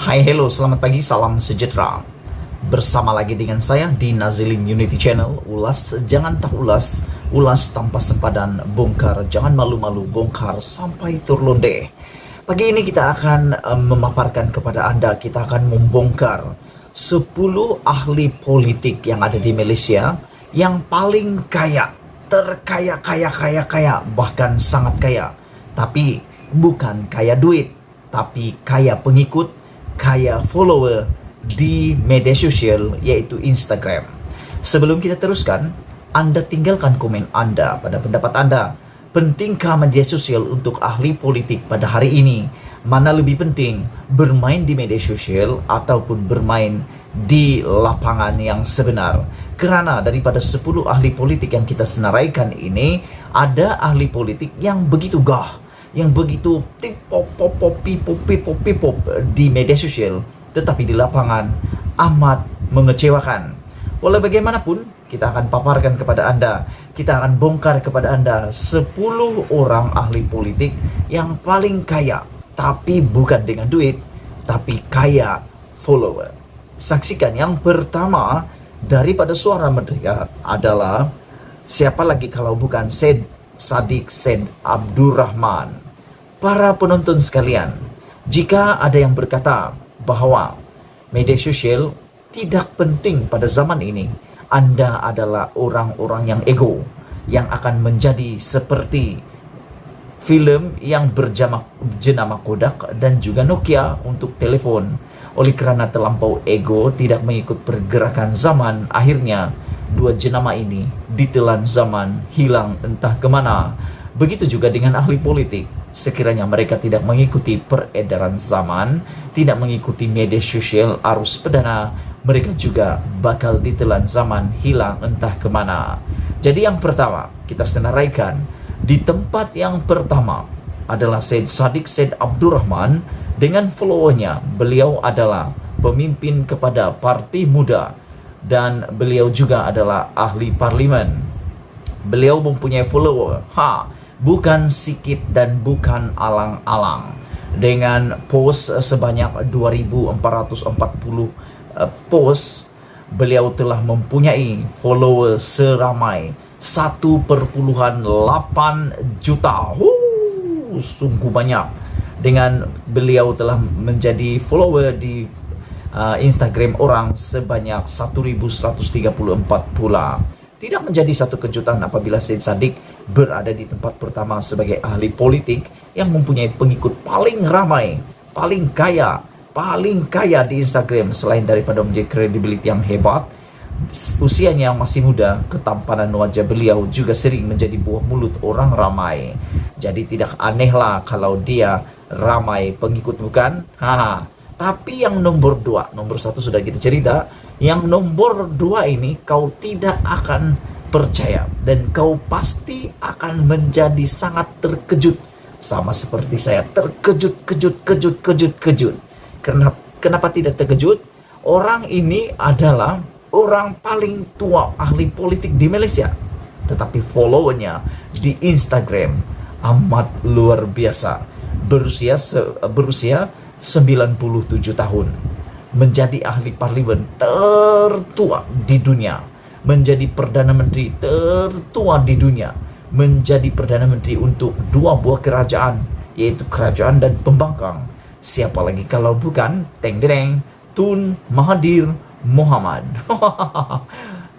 Hai, hello, selamat pagi, salam sejahtera. Bersama lagi dengan saya di Nazilin Unity Channel. Ulas jangan tak ulas, ulas tanpa sempadan, bongkar jangan malu-malu, bongkar sampai terlonde. Pagi ini kita akan memaparkan kepada Anda, kita akan membongkar 10 ahli politik yang ada di Malaysia yang paling kaya, terkaya, bahkan sangat kaya. Tapi bukan kaya duit, tapi kaya pengikut, kaya follower di media sosial yaitu Instagram. Sebelum kita teruskan, Anda tinggalkan komen Anda pada pendapat Anda. Pentingkah media sosial untuk ahli politik pada hari ini? Mana lebih penting, bermain di media sosial ataupun bermain di lapangan yang sebenar? Kerana daripada 10 ahli politik yang kita senaraikan ini, ada ahli politik yang begitu gah, yang begitu pop di media sosial, tetapi di lapangan amat mengecewakan. Walau bagaimanapun, kita akan paparkan kepada Anda, kita akan bongkar kepada Anda 10 orang ahli politik yang paling kaya, tapi bukan dengan duit, tapi kaya follower. Saksikan yang pertama daripada Suara Merdeka adalah siapa lagi kalau bukan Syed Saddiq Syed Abdurrahman. Para penonton sekalian, jika ada yang berkata bahwa media sosial tidak penting pada zaman ini, Anda adalah orang-orang yang ego, yang akan menjadi seperti filem yang jenama Kodak dan juga Nokia untuk telepon. Oleh kerana terlampau ego, tidak mengikut pergerakan zaman, akhirnya dua jenama ini ditelan zaman, hilang entah kemana. Begitu juga dengan ahli politik. Sekiranya mereka tidak mengikuti peredaran zaman, tidak mengikuti media sosial arus perdana, mereka juga bakal ditelan zaman, hilang entah kemana. Jadi yang pertama, kita senaraikan di tempat yang pertama adalah Syed Saddiq Syed Abdurrahman dengan followernya. Beliau adalah pemimpin kepada Parti Muda dan beliau juga adalah ahli parlimen. Beliau mempunyai follower, bukan sikit dan bukan alang-alang. Dengan post sebanyak 2440 post, beliau telah mempunyai follower seramai 1,8 juta. Sungguh banyak. Dengan beliau telah menjadi follower di Instagram orang sebanyak 1134 pula. Tidak menjadi satu kejutan apabila Syed Saddiq berada di tempat pertama sebagai ahli politik yang mempunyai pengikut paling ramai, paling kaya di Instagram. Selain daripada mempunyai kredibiliti yang hebat, usianya yang masih muda, ketampanan wajah beliau juga sering menjadi buah mulut orang ramai. Jadi tidak anehlah kalau dia ramai pengikut, bukan? Tapi yang nomor 2, nomor 1 sudah kita cerita. Yang nomor 2 ini kau tidak akan percaya dan kau pasti akan menjadi sangat terkejut, sama seperti saya, terkejut. Kenapa tidak terkejut? Orang ini adalah orang paling tua ahli politik di Malaysia, tetapi followernya di Instagram amat luar biasa. Berusia 97 tahun. Menjadi ahli parlimen tertua di dunia, menjadi perdana menteri tertua di dunia, menjadi perdana menteri untuk 2 buah kerajaan, yaitu kerajaan dan pembangkang. Siapa lagi kalau bukan Tun Mahathir Mohamad.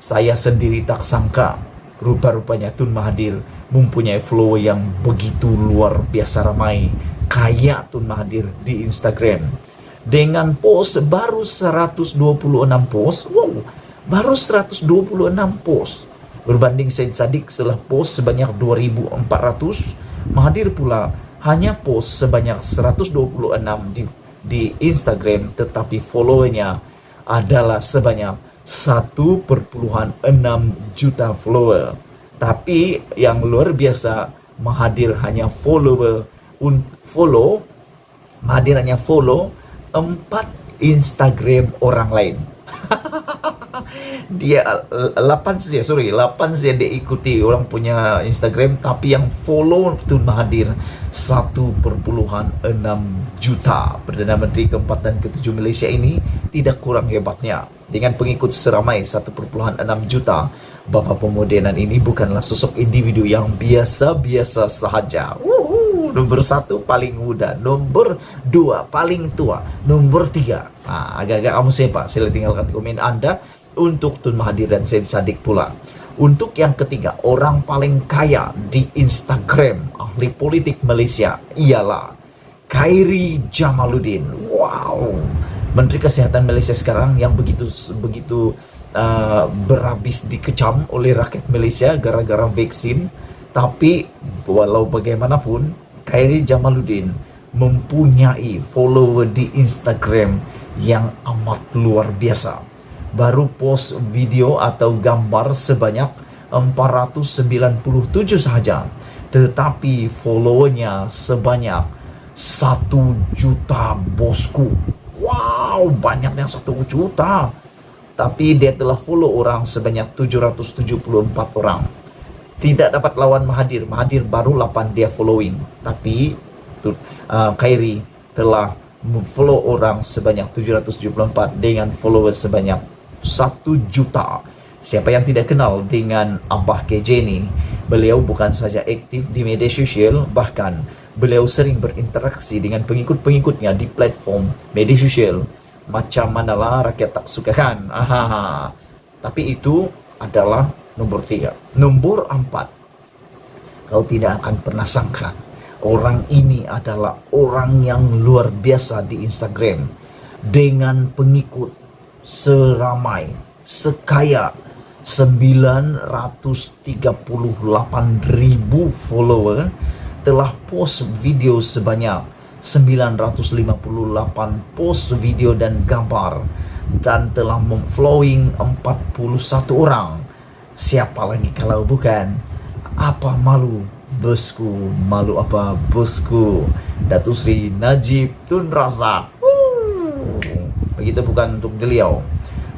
Saya sendiri tak sangka rupa-rupanya Tun Mahathir mempunyai follower yang begitu luar biasa ramai. Kaya Tun Mahathir di Instagram. Dengan post baru 126 post. Baru 126 post. Berbanding Syed Saddiq setelah post sebanyak 2400, Mahathir pula hanya post sebanyak 126 di Instagram, tetapi followernya adalah sebanyak 1,6 juta follower. Tapi yang luar biasa, Mahathir hanya follow 4 Instagram orang lain. Dia 8 saja, 8 saja dia ikuti orang punya Instagram, tapi yang follow Tun Mahathir 1,6 juta. Perdana Menteri keempat dan ketujuh Malaysia ini tidak kurang hebatnya. Dengan pengikut seramai 1,6 juta, Bapa Pemodenan ini bukanlah sosok individu yang biasa-biasa sahaja. Nomor 1 paling muda, nomor 2 paling tua, nomor 3 agak-agak kamu siapa? Sila tinggalkan komen Anda untuk Tun Mahathir dan Syed Saddiq pula. Untuk yang ketiga, orang paling kaya di Instagram ahli politik Malaysia ialah Khairy Jamaluddin. Wow, Menteri Kesihatan Malaysia sekarang yang begitu berhabis dikecam oleh rakyat Malaysia gara-gara vaksin. Tapi walau bagaimanapun, Khairy Jamaluddin mempunyai follower di Instagram yang amat luar biasa. Baru post video atau gambar sebanyak 497 sahaja, tetapi followernya sebanyak 1 juta, bosku. Wow, banyaknya 1 juta. Tapi dia telah follow orang sebanyak 774 orang. Tidak dapat lawan Mahathir. Mahathir baru 8 dia following. Tapi Khairy telah follow orang sebanyak 774 dengan followers sebanyak 1 juta. Siapa yang tidak kenal dengan Abah KJ ini? Beliau bukan saja aktif di media sosial, bahkan beliau sering berinteraksi dengan pengikut-pengikutnya di platform media sosial. Macam manalah rakyat tak sukakan. Tapi itu adalah nomor 3. Nomor 4, kau tidak akan pernah sangka orang ini adalah orang yang luar biasa di Instagram dengan pengikut seramai sekaya 938.000 follower, telah post video sebanyak 958 post video dan gambar, dan telah memfollowing 41 orang. Siapa lagi kalau bukan apa malu bosku, malu apa bosku, Datuk Seri Najib Tun Razak. Begitu bukan untuk beliau.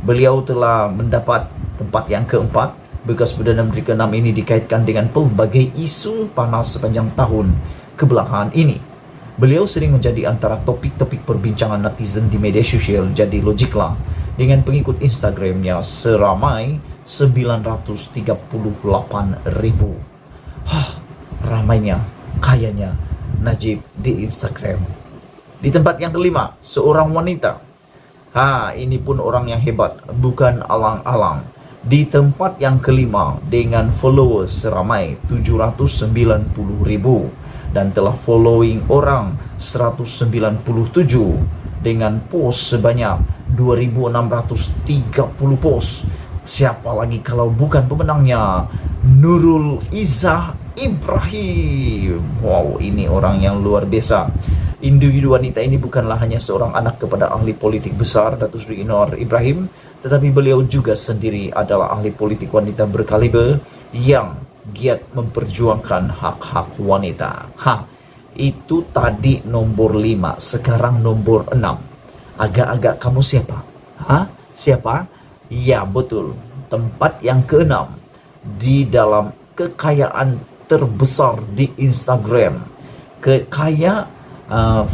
Beliau telah mendapat tempat yang keempat. Bekas Perdana Menteri ke-6 ini dikaitkan dengan pelbagai isu panas sepanjang tahun kebelakangan ini. Beliau sering menjadi antara topik-topik perbincangan netizen di media sosial. Jadi logiklah dengan pengikut Instagramnya seramai 938.000. Ramainya, kayanya Najib di Instagram. Di tempat yang kelima, seorang wanita. Ini pun orang yang hebat, bukan alang-alang. Di tempat yang kelima dengan followers seramai 790.000 dan telah following orang 197 dengan post sebanyak 2.630 post. Siapa lagi kalau bukan pemenangnya, Nurul Izzah Ibrahim. Wow, ini orang yang luar biasa. Individu wanita ini bukanlah hanya seorang anak kepada ahli politik besar Datuk Seri Anwar Ibrahim, tetapi beliau juga sendiri adalah ahli politik wanita berkaliber yang giat memperjuangkan hak-hak wanita. Itu tadi nomor 5, sekarang nomor 6. Agak-agak kamu siapa? Siapa? Ya, betul. Tempat yang ke-6 di dalam kekayaan terbesar di Instagram.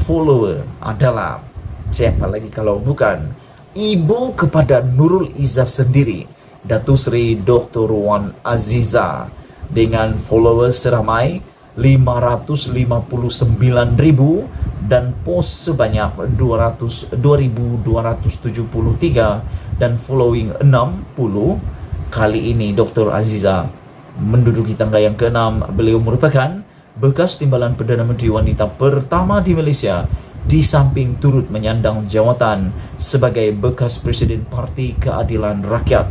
Follower adalah siapa lagi kalau bukan ibu kepada Nurul Izzah sendiri, Datuk Seri Dr. Wan Azizah, dengan followers seramai 559.000 dan post sebanyak 2.273 dan following 60. Kali ini Dr. Azizah menduduki tangga yang ke-6. Beliau merupakan bekas timbalan Perdana Menteri wanita pertama di Malaysia, di samping turut menyandang jawatan sebagai bekas Presiden Parti Keadilan Rakyat.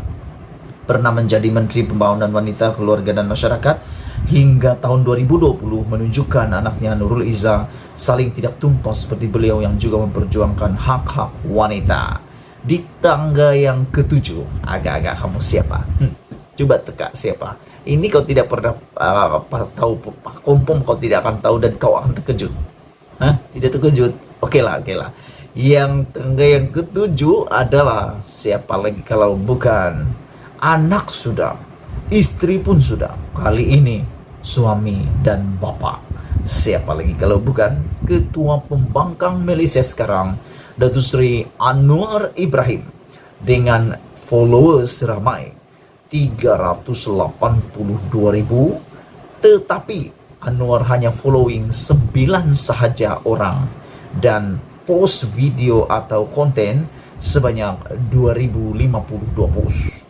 Pernah menjadi Menteri Pembangunan Wanita, Keluarga dan Masyarakat hingga tahun 2020, menunjukkan anaknya Nurul Izzah saling tidak tumpah seperti beliau yang juga memperjuangkan hak-hak wanita. Di tangga yang ke-7, agak-agak kamu siapa? Coba teka siapa? Ini kau tidak pernah tahu, kompom kau tidak akan tahu dan kau akan terkejut. Tidak terkejut? Oke lah. Yang tangga yang ke-7 adalah siapa lagi kalau bukan anak sudah, istri pun sudah. Kali ini suami dan bapak. Siapa lagi kalau bukan Ketua Pembangkang Malaysia sekarang, Datuk Seri Anwar Ibrahim, dengan followers ramai 382,000, tetapi Anwar hanya following 9 sahaja orang dan post video atau konten sebanyak 2052 post.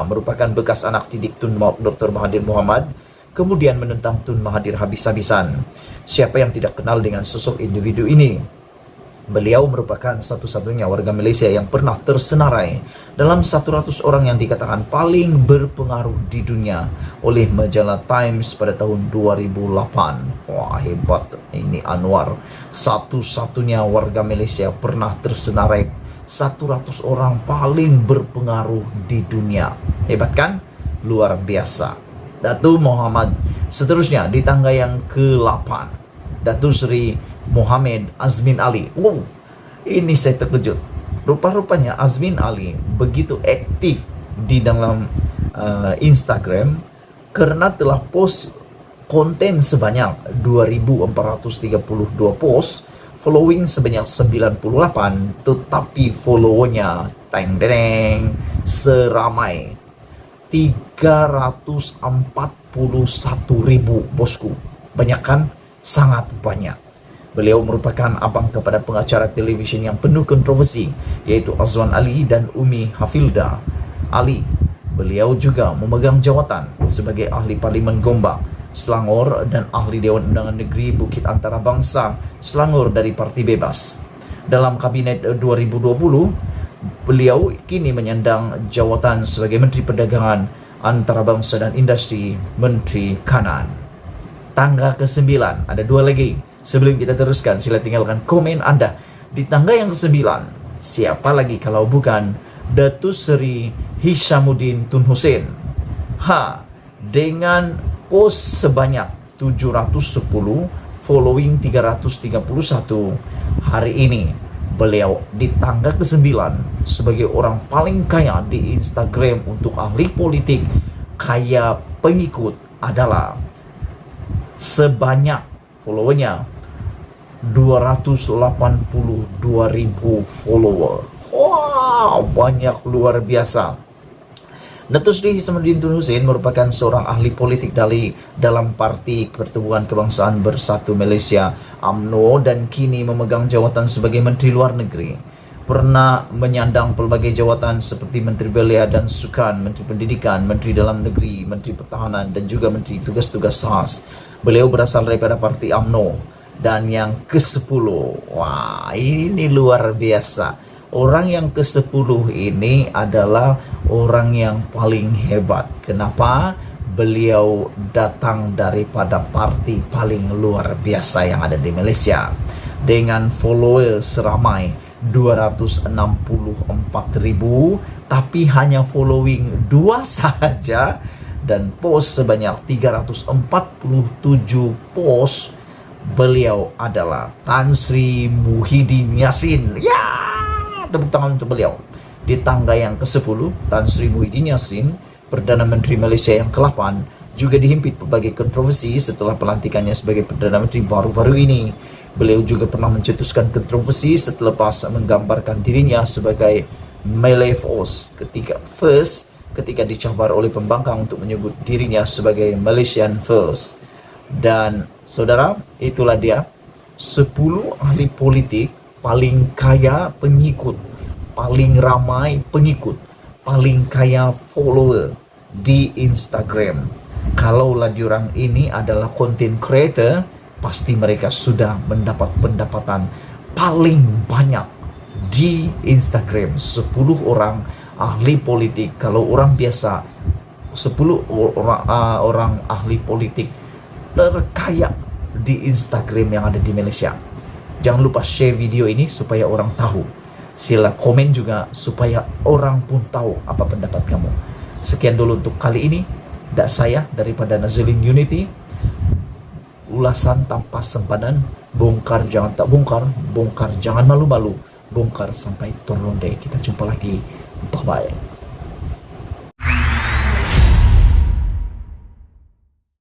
Merupakan bekas anak didik Tun Dr. Mahathir Mohamad, kemudian menentang Tun Mahathir habis-habisan. Siapa yang tidak kenal dengan sosok individu ini? Beliau merupakan satu-satunya warga Malaysia yang pernah tersenarai dalam 100 orang yang dikatakan paling berpengaruh di dunia oleh majalah Times pada tahun 2008. Wah, hebat ini Anwar. Satu-satunya warga Malaysia pernah tersenarai 100 orang paling berpengaruh di dunia. Hebat kan? Luar biasa. Datuk Muhammad. Seterusnya di tangga yang ke-8, Datuk Seri Muhammad Azmin Ali. Ini saya terkejut. Rupa-rupanya Azmin Ali begitu aktif di dalam Instagram karena telah post konten sebanyak 2.432 post, following sebanyak 98, tetapi followernya seramai 341.000, bosku. Banyak kan? Sangat banyak. Beliau merupakan abang kepada pengacara televisyen yang penuh kontroversi, yaitu Azwan Ali dan Umi Hafilda Ali. Beliau juga memegang jawatan sebagai ahli Parlimen Gombak, Selangor, dan ahli Dewan Undangan Negeri Bukit Antarabangsa, Selangor dari Parti Bebas. Dalam Kabinet 2020, beliau kini menyandang jawatan sebagai Menteri Perdagangan, Antarabangsa dan Industri, Menteri Kanan. Tangga ke-9, ada 2 lagi. Sebelum kita teruskan, sila tinggalkan komen Anda. Di tangga yang ke-9, siapa lagi kalau bukan Datuk Seri Hishamuddin Tun Hussein. Dengan post sebanyak 710, following 331, hari ini beliau di tangga ke-9 sebagai orang paling kaya di Instagram untuk ahli politik kaya pengikut adalah sebanyak followernya 282.000 follower. Wow, banyak, luar biasa. Datuk Seri Hishamuddin Tun Hussein merupakan seorang ahli politik dalam Parti Pertubuhan Kebangsaan Bersatu Malaysia (UMNO) dan kini memegang jawatan sebagai Menteri Luar Negeri. Pernah menyandang pelbagai jawatan seperti Menteri Belia dan Sukan, Menteri Pendidikan, Menteri Dalam Negeri, Menteri Pertahanan dan juga Menteri Tugas-Tugas Khas. Beliau berasal daripada Parti UMNO. Dan yang ke-10, wah ini luar biasa. Orang yang ke-10 ini adalah orang yang paling hebat. Kenapa? Beliau datang daripada parti paling luar biasa yang ada di Malaysia, dengan follower seramai 264.000, tapi hanya following 2 sahaja, dan post sebanyak 347 post. Beliau adalah Tan Sri Muhyiddin Yassin. Tepuk tangan untuk beliau. Di tangga yang ke-10, Tan Sri Muhyiddin Yassin, Perdana Menteri Malaysia yang ke-8, juga dihimpit berbagai kontroversi setelah pelantikannya sebagai Perdana Menteri baru-baru ini. Beliau juga pernah mencetuskan kontroversi setelah menggambarkan dirinya sebagai Malay Force ketika dicabar oleh pembangkang untuk menyebut dirinya sebagai Malaysian First. Dan saudara, itulah dia 10 ahli politik paling kaya pengikut, paling ramai pengikut, paling kaya follower di Instagram. Kalaulah diorang ini adalah content creator, pasti mereka sudah mendapat pendapatan paling banyak di Instagram. 10 orang ahli politik, kalau orang biasa 10 orang ahli politik terkaya di Instagram yang ada di Malaysia. Jangan lupa share video ini supaya orang tahu. Sila komen juga supaya orang pun tahu apa pendapat kamu. Sekian dulu untuk kali ini. Saya daripada Nazilin Unity. Ulasan tanpa sempadan. Bongkar jangan tak bongkar. Bongkar jangan malu-malu. Bongkar sampai turun deh. Kita jumpa lagi. Bye-bye.